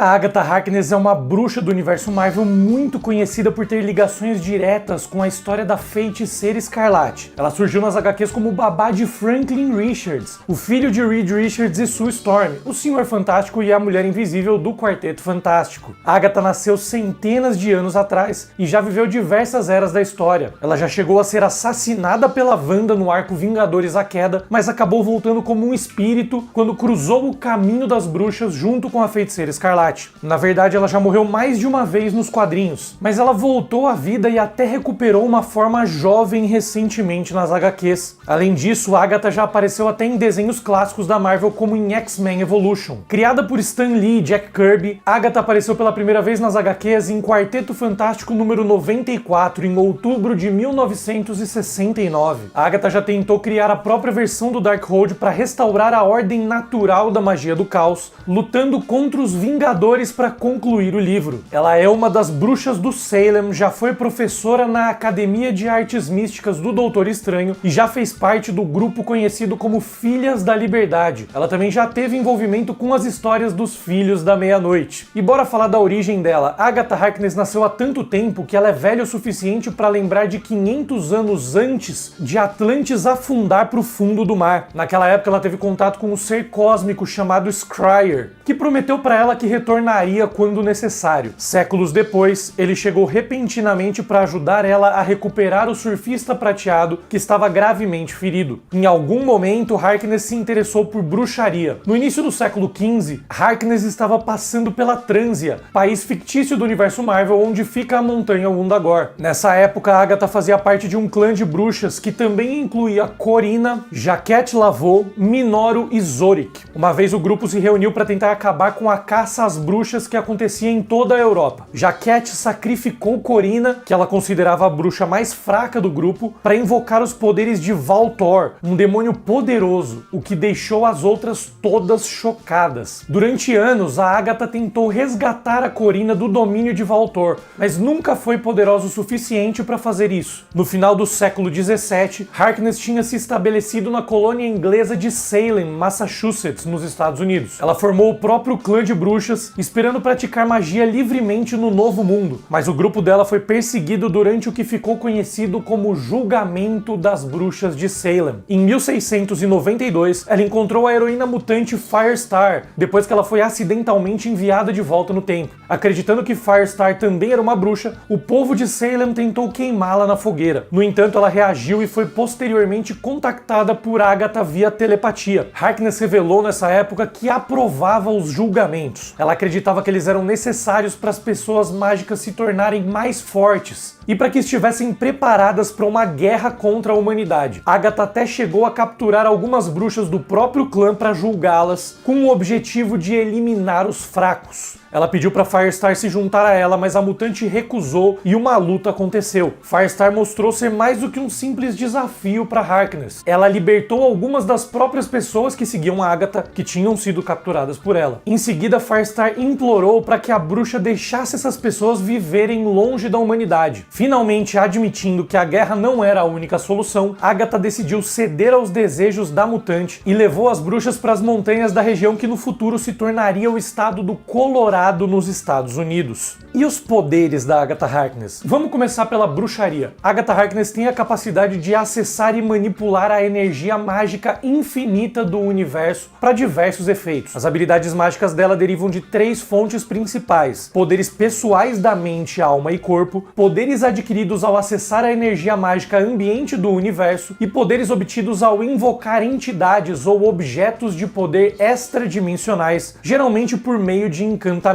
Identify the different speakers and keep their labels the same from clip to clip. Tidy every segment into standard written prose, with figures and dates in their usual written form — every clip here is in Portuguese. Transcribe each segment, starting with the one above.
Speaker 1: A Agatha Harkness é uma bruxa do universo Marvel muito conhecida por ter ligações diretas com a história da Feiticeira Escarlate. Ela surgiu nas HQs como babá de Franklin Richards, o filho de Reed Richards e Sue Storm, o Senhor Fantástico e a Mulher Invisível do Quarteto Fantástico. A Agatha nasceu centenas de anos atrás e já viveu diversas eras da história. Ela já chegou a ser assassinada pela Wanda no arco Vingadores A Queda, mas acabou voltando como um espírito quando cruzou o caminho das bruxas junto com a Feiticeira Escarlate. Na verdade, ela já morreu mais de uma vez nos quadrinhos, mas ela voltou à vida e até recuperou uma forma jovem recentemente nas HQs. Além disso, Agatha já apareceu até em desenhos clássicos da Marvel, como em X-Men Evolution. Criada por Stan Lee e Jack Kirby, Agatha apareceu pela primeira vez nas HQs em Quarteto Fantástico número 94, em outubro de 1969. A Agatha já tentou criar a própria versão do Darkhold para restaurar a ordem natural da magia do caos, lutando contra os Vingadores para concluir o livro. Ela é uma das bruxas do Salem, já foi professora na Academia de Artes Místicas do Doutor Estranho e já fez parte do grupo conhecido como Filhas da Liberdade. Ela também já teve envolvimento com as histórias dos Filhos da Meia-Noite. E bora falar da origem dela. Agatha Harkness nasceu há tanto tempo que ela é velha o suficiente para lembrar de 500 anos antes de Atlantis afundar para o fundo do mar. Naquela época ela teve contato com um ser cósmico chamado Scryer, que prometeu para ela que retornaria quando necessário. Séculos depois, ele chegou repentinamente para ajudar ela a recuperar o surfista prateado que estava gravemente ferido. Em algum momento, Harkness se interessou por bruxaria. No início do século XV, Harkness estava passando pela Trânsia, país fictício do universo Marvel onde fica a montanha Wundagore. Nessa época, Agatha fazia parte de um clã de bruxas que também incluía Corina, Jaquette Lavaux, Minoro e Zorik. Uma vez o grupo se reuniu para tentar acabar com a caça às bruxas que acontecia em toda a Europa. Jaquette sacrificou Corina, que ela considerava a bruxa mais fraca do grupo, para invocar os poderes de Valtor, um demônio poderoso, o que deixou as outras todas chocadas. Durante anos, a Agatha tentou resgatar a Corina do domínio de Valtor, mas nunca foi poderosa o suficiente para fazer isso. No final do século XVII, Harkness tinha se estabelecido na colônia inglesa de Salem, Massachusetts, nos Estados Unidos. Ela formou o próprio clã de bruxas, esperando praticar magia livremente no Novo Mundo, mas o grupo dela foi perseguido durante o que ficou conhecido como Julgamento das Bruxas de Salem. Em 1692, ela encontrou a heroína mutante Firestar, depois que ela foi acidentalmente enviada de volta no tempo. Acreditando que Firestar também era uma bruxa, o povo de Salem tentou queimá-la na fogueira. No entanto, ela reagiu e foi posteriormente contactada por Agatha via telepatia. Harkness revelou nessa época que aprovava os julgamentos. Ela acreditava que eles eram necessários para as pessoas mágicas se tornarem mais fortes e para que estivessem preparadas para uma guerra contra a humanidade. Agatha até chegou a capturar algumas bruxas do próprio clã para julgá-las, com o objetivo de eliminar os fracos. Ela pediu para Firestar se juntar a ela, mas a mutante recusou e uma luta aconteceu. Firestar mostrou ser mais do que um simples desafio para Harkness. Ela libertou algumas das próprias pessoas que seguiam a Agatha, que tinham sido capturadas por ela. Em seguida, Firestar implorou para que a bruxa deixasse essas pessoas viverem longe da humanidade. Finalmente, admitindo que a guerra não era a única solução, Agatha decidiu ceder aos desejos da mutante e levou as bruxas para as montanhas da região que no futuro se tornaria o estado do Colorado nos Estados Unidos. E os poderes da Agatha Harkness? Vamos começar pela bruxaria. Agatha Harkness tem a capacidade de acessar e manipular a energia mágica infinita do universo para diversos efeitos. As habilidades mágicas dela derivam de 3 fontes principais: poderes pessoais da mente, alma e corpo, poderes adquiridos ao acessar a energia mágica ambiente do universo e poderes obtidos ao invocar entidades ou objetos de poder extradimensionais, geralmente por meio de encantamentos.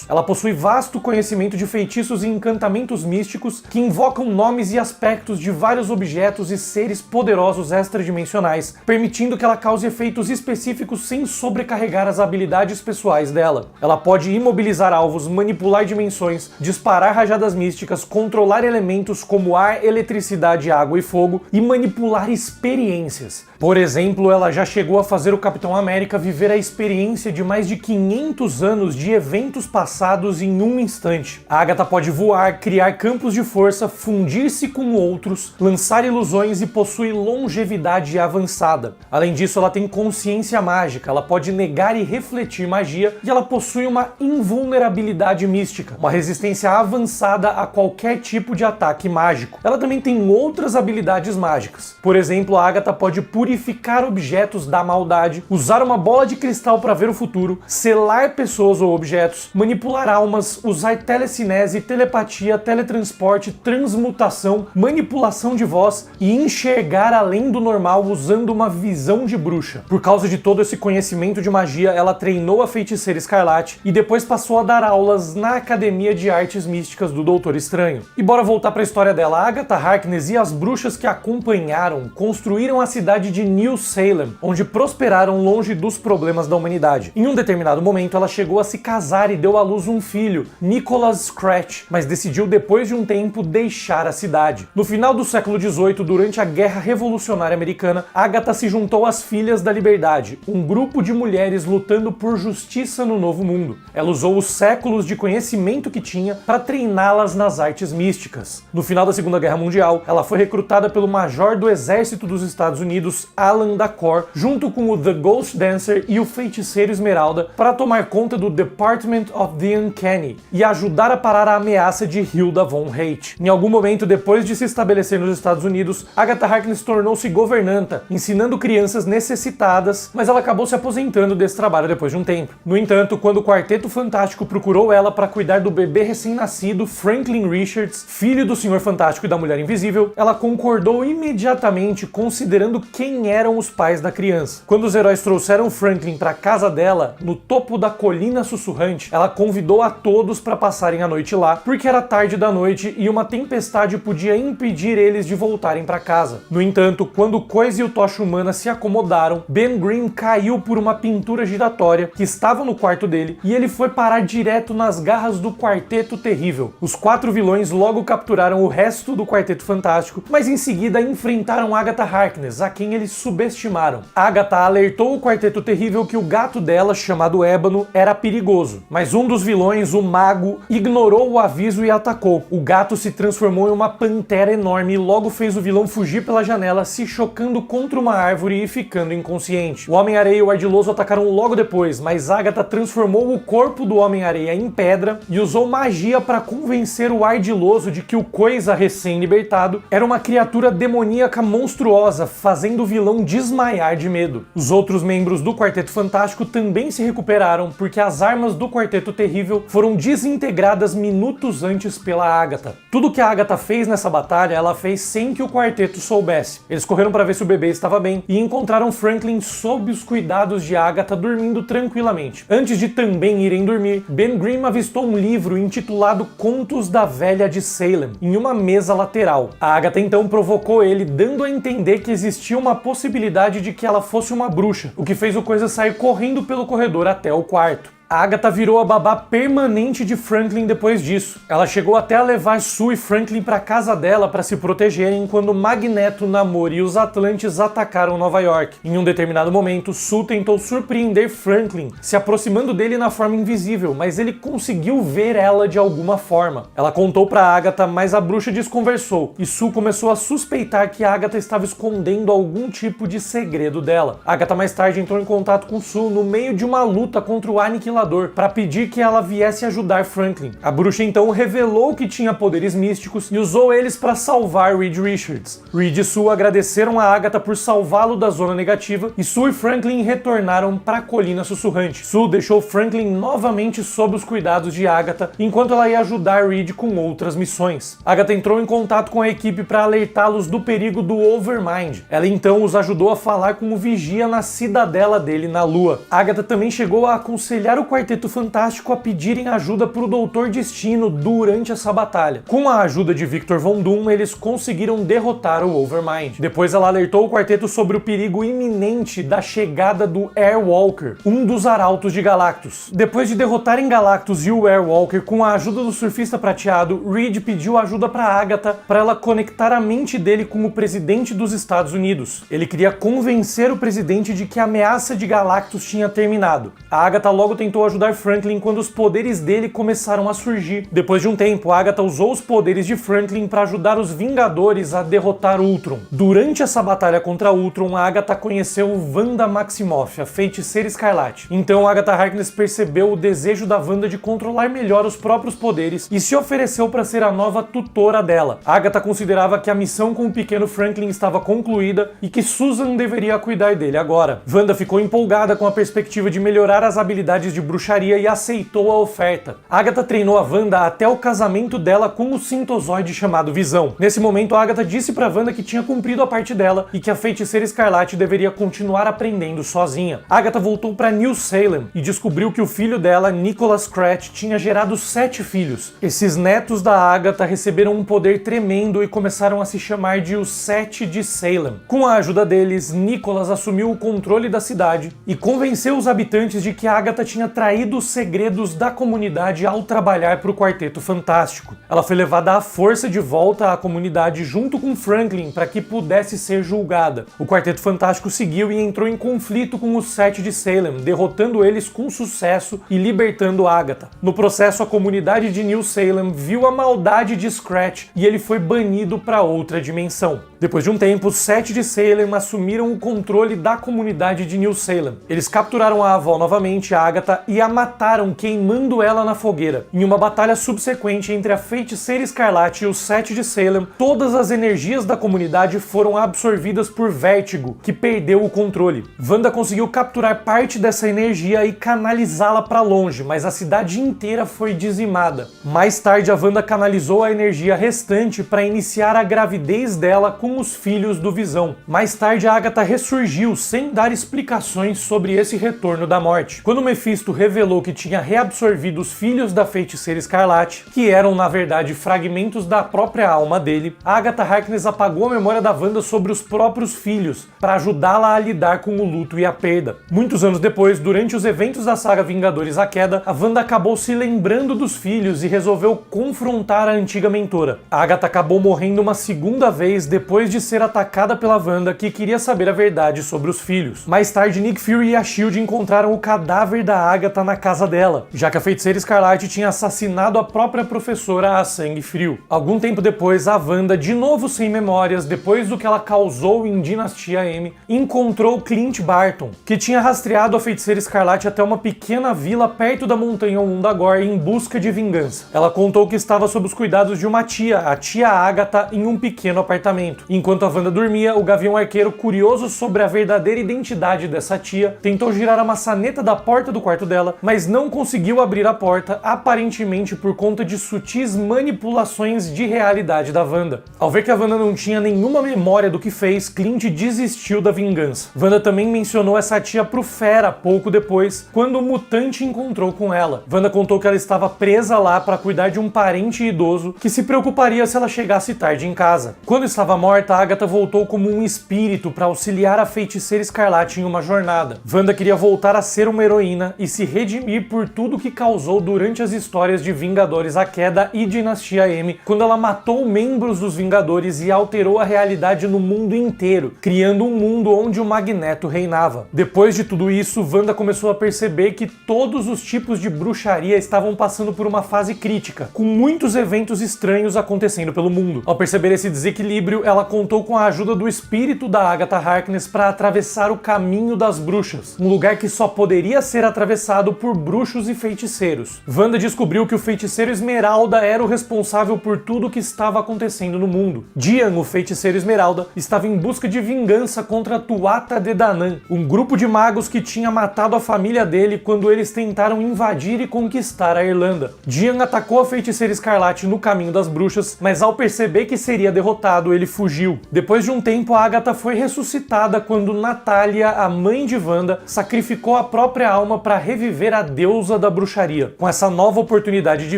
Speaker 1: Ela possui vasto conhecimento de feitiços e encantamentos místicos que invocam nomes e aspectos de vários objetos e seres poderosos extradimensionais, permitindo que ela cause efeitos específicos sem sobrecarregar as habilidades pessoais dela. Ela pode imobilizar alvos, manipular dimensões, disparar rajadas místicas, controlar elementos como ar, eletricidade, água e fogo e manipular experiências. Por exemplo, ela já chegou a fazer o Capitão América viver a experiência de mais de 500 anos de eventos passados em um instante. A Agatha pode voar, criar campos de força, fundir-se com outros, lançar ilusões e possui longevidade avançada. Além disso, ela tem consciência mágica, ela pode negar e refletir emitir magia e ela possui uma invulnerabilidade mística, uma resistência avançada a qualquer tipo de ataque mágico. Ela também tem outras habilidades mágicas. Por exemplo, a Agatha pode purificar objetos da maldade, usar uma bola de cristal para ver o futuro, selar pessoas ou objetos, manipular almas, usar telecinese, telepatia, teletransporte, transmutação, manipulação de voz e enxergar além do normal usando uma visão de bruxa. Por causa de todo esse conhecimento de magia, ela treinou a Feiticeira Escarlate e depois passou a dar aulas na Academia de Artes Místicas do Doutor Estranho. E bora voltar para a história dela. A Agatha Harkness e as bruxas que a acompanharam construíram a cidade de New Salem, onde prosperaram longe dos problemas da humanidade. Em um determinado momento, ela chegou a se casar e deu à luz um filho, Nicholas Scratch, mas decidiu depois de um tempo deixar a cidade. No final do século XVIII, durante a Guerra Revolucionária Americana, Agatha se juntou às Filhas da Liberdade, um grupo de mulheres lutando por justiça no Novo Mundo. Ela usou os séculos de conhecimento que tinha para treiná-las nas artes místicas. No final da Segunda Guerra Mundial, ela foi recrutada pelo major do Exército dos Estados Unidos, Alan Dacor, junto com o The Ghost Dancer e o Feiticeiro Esmeralda, para tomar conta do Department of the Uncanny e ajudar a parar a ameaça de Hilda von Haidt. Em algum momento, depois de se estabelecer nos Estados Unidos, Agatha Harkness tornou-se governanta, ensinando crianças necessitadas, mas ela acabou se aposentando desse trabalho depois de um tempo. No entanto, quando o Quarteto Fantástico procurou ela para cuidar do bebê recém-nascido Franklin Richards, filho do Senhor Fantástico e da Mulher Invisível, ela concordou imediatamente, considerando quem eram os pais da criança. Quando os heróis trouxeram Franklin para casa dela, no topo da Colina Sussurrante, ela convidou a todos para passarem a noite lá, porque era tarde da noite e uma tempestade podia impedir eles de voltarem para casa. No entanto, quando o Coisa e o Tocha Humana se acomodaram, Ben Grimm caiu por uma pintura giratória que estava no quarto dele e ele foi parar direto nas garras do Quarteto Terrível. Os 4 vilões logo capturaram o resto do Quarteto Fantástico, mas em seguida enfrentaram Agatha Harkness, a quem eles subestimaram. Agatha alertou o Quarteto Terrível que o gato dela, chamado Ébano, era perigoso, mas um dos vilões, o Mago, ignorou o aviso e atacou. O gato se transformou em uma pantera enorme e logo fez o vilão fugir pela janela, se chocando contra uma árvore e ficando inconsciente. O Homem-Areia e o Ardiloso atacaram logo depois, mas Agatha transformou o corpo do Homem-Areia em pedra e usou magia para convencer o Ardiloso de que o Coisa recém-libertado era uma criatura demoníaca monstruosa, fazendo o vilão desmaiar de medo. Os outros membros do Quarteto Fantástico também se recuperaram, porque as armas do Quarteto Terrível foram desintegradas minutos antes pela Agatha. Tudo que a Agatha fez nessa batalha, ela fez sem que o quarteto soubesse. Eles correram para ver se o bebê estava bem e encontraram Franklin sob os cuidados de Agatha dormindo tranquilamente. Antes de também irem dormir, Ben Grimm avistou um livro intitulado Contos da Velha de Salem em uma mesa lateral. A Agatha então provocou ele, dando a entender que existia uma possibilidade de que ela fosse uma bruxa, o que fez o Coisa sair correndo pelo corredor até o quarto. A Agatha virou a babá permanente de Franklin depois disso. Ela chegou até a levar Sue e Franklin para casa dela para se protegerem quando Magneto, Namor e os Atlantes atacaram Nova York. Em um determinado momento, Sue tentou surpreender Franklin, se aproximando dele na forma invisível, mas ele conseguiu ver ela de alguma forma. Ela contou para Agatha, mas a bruxa desconversou, e Sue começou a suspeitar que Agatha estava escondendo algum tipo de segredo dela. Agatha mais tarde entrou em contato com Sue no meio de uma luta contra o Aniquilador para pedir que ela viesse ajudar Franklin. A bruxa então revelou que tinha poderes místicos e usou eles para salvar Reed Richards. Reed e Sue agradeceram a Agatha por salvá-lo da zona negativa e Sue e Franklin retornaram para a Colina Sussurrante. Sue deixou Franklin novamente sob os cuidados de Agatha enquanto ela ia ajudar Reed com outras missões. Agatha entrou em contato com a equipe para alertá-los do perigo do Overmind. Ela então os ajudou a falar com o vigia na cidadela dele na Lua. Agatha também chegou a aconselhar o Quarteto Fantástico a pedirem ajuda para o Doutor Destino durante essa batalha. Com a ajuda de Victor Von Doom, eles conseguiram derrotar o Overmind. Depois ela alertou o quarteto sobre o perigo iminente da chegada do Airwalker, um dos arautos de Galactus. Depois de derrotarem Galactus e o Airwalker com a ajuda do Surfista Prateado, Reed pediu ajuda para Agatha para ela conectar a mente dele com o presidente dos Estados Unidos. Ele queria convencer o presidente de que a ameaça de Galactus tinha terminado. A Agatha logo tentou tentou ajudar Franklin quando os poderes dele começaram a surgir. Depois de um tempo, Agatha usou os poderes de Franklin para ajudar os Vingadores a derrotar Ultron. Durante essa batalha contra Ultron, a Agatha conheceu Wanda Maximoff, a Feiticeira Escarlate. Então Agatha Harkness percebeu o desejo da Wanda de controlar melhor os próprios poderes e se ofereceu para ser a nova tutora dela. Agatha considerava que a missão com o pequeno Franklin estava concluída e que Susan deveria cuidar dele agora. Wanda ficou empolgada com a perspectiva de melhorar as habilidades de bruxaria e aceitou a oferta. Agatha treinou a Wanda até o casamento dela com o sintozoide chamado Visão. Nesse momento, Agatha disse para Wanda que tinha cumprido a parte dela e que a Feiticeira Escarlate deveria continuar aprendendo sozinha. Agatha voltou para New Salem e descobriu que o filho dela, Nicholas Scratch, tinha gerado 7 filhos. Esses netos da Agatha receberam um poder tremendo e começaram a se chamar de os 7 de Salem. Com a ajuda deles, Nicholas assumiu o controle da cidade e convenceu os habitantes de que a Agatha tinha traído os segredos da comunidade ao trabalhar para o Quarteto Fantástico. Ela foi levada à força de volta à comunidade junto com Franklin para que pudesse ser julgada. O Quarteto Fantástico seguiu e entrou em conflito com os 7 de Salem, derrotando eles com sucesso e libertando Agatha. No processo, a comunidade de New Salem viu a maldade de Scratch e ele foi banido para outra dimensão. Depois de um tempo, os 7 de Salem assumiram o controle da comunidade de New Salem. Eles capturaram a avó novamente, a Agatha, e a mataram queimando ela na fogueira. Em uma batalha subsequente entre a Feiticeira Escarlate e os 7 de Salem, todas as energias da comunidade foram absorvidas por Vértigo, que perdeu o controle. Wanda conseguiu capturar parte dessa energia e canalizá-la para longe, mas a cidade inteira foi dizimada. Mais tarde, a Wanda canalizou a energia restante para iniciar a gravidez dela com os filhos do Visão. Mais tarde, a Agatha ressurgiu sem dar explicações sobre esse retorno da morte. Quando Mephisto revelou que tinha reabsorvido os filhos da Feiticeira Escarlate, que eram na verdade fragmentos da própria alma dele, a Agatha Harkness apagou a memória da Wanda sobre os próprios filhos para ajudá-la a lidar com o luto e a perda. Muitos anos depois, durante os eventos da saga Vingadores: A Queda, a Wanda acabou se lembrando dos filhos e resolveu confrontar a antiga mentora. A Agatha acabou morrendo uma segunda vez depois de ser atacada pela Wanda, que queria saber a verdade sobre os filhos. Mais tarde, Nick Fury e a SHIELD encontraram o cadáver da Agatha na casa dela, já que a Feiticeira Escarlate tinha assassinado a própria professora a sangue frio. Algum tempo depois, a Wanda, de novo sem memórias, depois do que ela causou em Dinastia M, encontrou Clint Barton, que tinha rastreado a Feiticeira Escarlate até uma pequena vila perto da montanha Undagor em busca de vingança. Ela contou que estava sob os cuidados de uma tia, a tia Agatha, em um pequeno apartamento. Enquanto a Wanda dormia, o Gavião Arqueiro, curioso sobre a verdadeira identidade dessa tia, tentou girar a maçaneta da porta do quarto dela, mas não conseguiu abrir a porta, aparentemente por conta de sutis manipulações de realidade da Wanda. Ao ver que a Wanda não tinha nenhuma memória do que fez, Clint desistiu da vingança. Wanda também mencionou essa tia pro Fera pouco depois, quando o mutante encontrou com ela. Wanda contou que ela estava presa lá para cuidar de um parente idoso que se preocuparia se ela chegasse tarde em casa. Quando estava morta, Agatha voltou como um espírito para auxiliar a Feiticeira Escarlate em uma jornada. Wanda queria voltar a ser uma heroína e se redimir por tudo que causou durante as histórias de Vingadores: A Queda e Dinastia M, quando ela matou membros dos Vingadores e alterou a realidade no mundo inteiro, criando um mundo onde o Magneto reinava. Depois de tudo isso, Wanda começou a perceber que todos os tipos de bruxaria estavam passando por uma fase crítica, com muitos eventos estranhos acontecendo pelo mundo. Ao perceber esse desequilíbrio, ela contou com a ajuda do espírito da Agatha Harkness para atravessar o caminho das bruxas, um lugar que só poderia ser atravessado por bruxos e feiticeiros. Wanda descobriu que o feiticeiro Esmeralda era o responsável por tudo o que estava acontecendo no mundo. Dian, o feiticeiro Esmeralda, estava em busca de vingança contra Tuatha De Danann, um grupo de magos que tinha matado a família dele quando eles tentaram invadir e conquistar a Irlanda. Dian atacou a Feiticeira Escarlate no caminho das bruxas, mas ao perceber que seria derrotado, ele fugiu. Depois de um tempo, a Agatha foi ressuscitada quando Natália, a mãe de Wanda, sacrificou a própria alma para reviver a deusa da bruxaria. Com essa nova oportunidade de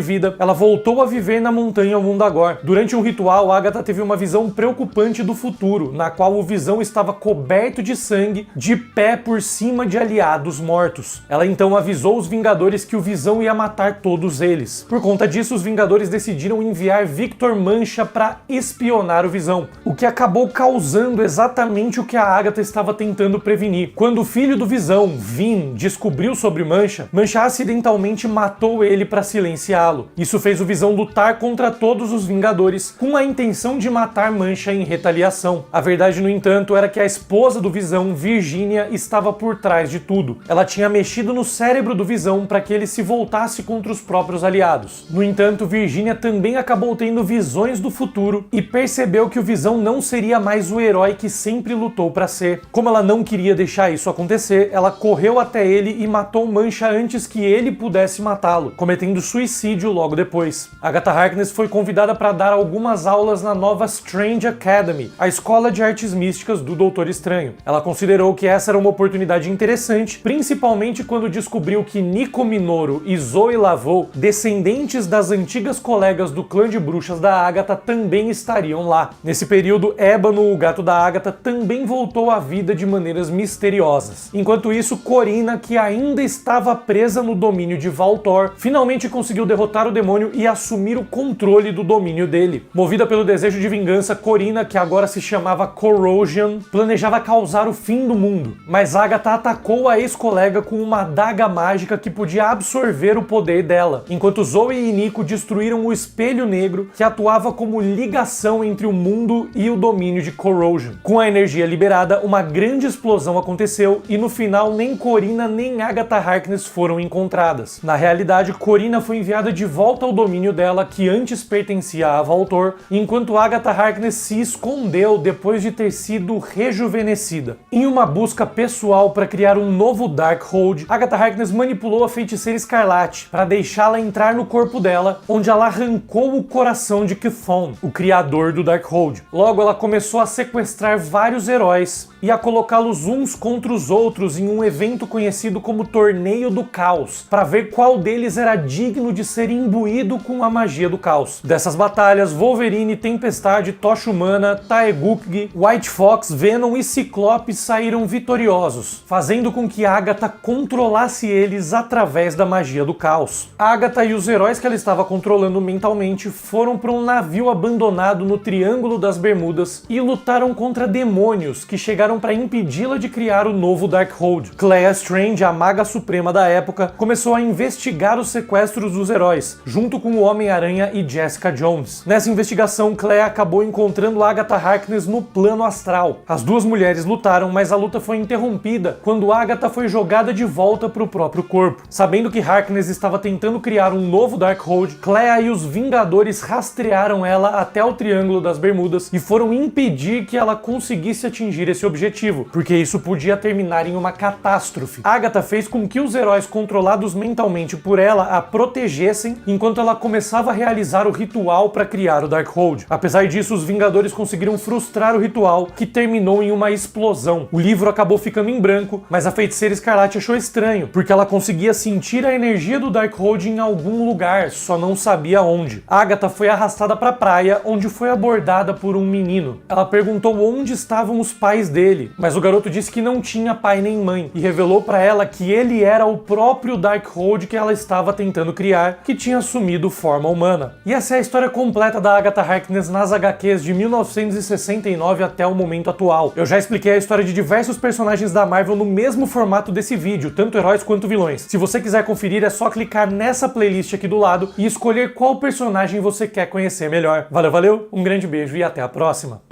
Speaker 1: vida, ela voltou a viver na montanha Undagor. Durante um ritual, Agatha teve uma visão preocupante do futuro, na qual o Visão estava coberto de sangue, de pé por cima de aliados mortos. Ela então avisou os Vingadores que o Visão ia matar todos eles. Por conta disso, os Vingadores decidiram enviar Victor Mancha para espionar o Visão, o que acabou causando exatamente o que a Agatha estava tentando prevenir. Quando o filho do Visão, Vin, descobriu sobre Mancha, Mancha acidentalmente matou ele para silenciá-lo. Isso fez o Visão lutar contra todos os Vingadores com a intenção de matar Mancha em retaliação. A verdade, no entanto, era que a esposa do Visão, Virginia, estava por trás de tudo. Ela tinha mexido no cérebro do Visão para que ele se voltasse contra os próprios aliados. No entanto, Virginia também acabou tendo visões do futuro e percebeu que o Visão não seria mais o herói que sempre lutou para ser. Como ela não queria deixar isso acontecer, ela correu até ele e matou Mancha antes que ele pudesse matá-lo, cometendo suicídio logo depois. Agatha Harkness foi convidada para dar algumas aulas na nova Strange Academy, a escola de artes místicas do Doutor Estranho. Ela considerou que essa era uma oportunidade interessante, principalmente quando descobriu que Nico Minoru e Zoe Lavaux, descendentes das antigas colegas do clã de bruxas da Agatha, também estariam lá. Nesse período, Ébano, o gato da Agatha, também voltou à vida de maneiras misteriosas. Enquanto isso, Corina, que ainda estava presa no domínio de Valtor, finalmente conseguiu derrotar o demônio e assumir o controle do domínio dele. Movida pelo desejo de vingança, Corina, que agora se chamava Corrosion, planejava causar o fim do mundo, mas Agatha atacou a ex-colega com uma adaga mágica que podia absorver o poder dela, enquanto Zoe e Nico destruíram o Espelho Negro, que atuava como ligação entre o mundo e o domínio de Corrosion. Com a energia liberada, uma grande explosão aconteceu e no final nem Corina nem Agatha Harkness foram encontradas. Na realidade, Corina foi enviada de volta ao domínio dela, que antes pertencia a Valtor, enquanto Agatha Harkness se escondeu depois de ter sido rejuvenescida. Em uma busca pessoal para criar um novo Darkhold, Agatha Harkness manipulou a Feiticeira Escarlate para deixá-la entrar no corpo dela, onde ela arrancou o coração de Chthon, o criador do Darkhold. Logo, ela começou a sequestrar vários heróis e a colocá-los uns contra os outros em um evento conhecido como Torneio do Caos, para ver qual deles era digno de ser imbuído com a magia do caos. Dessas batalhas, Wolverine, Tempestade, Tocha Humana, Taegukgi, White Fox, Venom e Ciclope saíram vitoriosos, fazendo com que Agatha controlasse eles através da magia do caos. Agatha e os heróis que ela estava controlando mentalmente foram para um navio abandonado no Triângulo das Bermudas e lutaram contra demônios que chegaram para impedi-la de criar o novo Darkhold. Clea Strange, a maga suprema da época, começou a investigar os sequestros dos heróis, junto com o Homem-Aranha e Jessica Jones. Nessa investigação, Clea acabou encontrando Agatha Harkness no plano astral. As duas mulheres lutaram, mas a luta foi interrompida quando Agatha foi jogada de volta para o próprio corpo. Sabendo que Harkness estava tentando criar um novo Darkhold, Clea e os Vingadores rastrearam ela até o Triângulo das Bermudas e foram impedir que ela conseguisse atingir esse objetivo, porque isso podia terminar em uma catástrofe. Agatha fez com que os heróis controlados mentalmente por ela a protegessem enquanto ela começava a realizar o ritual para criar o Darkhold. Apesar disso, os Vingadores conseguiram frustrar o ritual, que terminou em uma explosão. O livro acabou ficando em branco, mas a Feiticeira Escarlate achou estranho, porque ela conseguia sentir a energia do Darkhold em algum lugar, só não sabia onde. Agatha foi arrastada para a praia, onde foi abordada por um menino. Ela perguntou onde estavam os pais dele, mas o garoto disse que não tinha pai nem mãe, e revelou para ela que ele era o próprio Darkhold que ela estava tentando criar, que tinha assumido forma humana. E essa é a história completa da Agatha Harkness nas HQs de 1969 até o momento atual. Eu já expliquei a história de diversos personagens da Marvel no mesmo formato desse vídeo, tanto heróis quanto vilões. Se você quiser conferir, é só clicar nessa playlist aqui do lado e escolher qual personagem você quer conhecer melhor. Valeu, um grande beijo e até a próxima!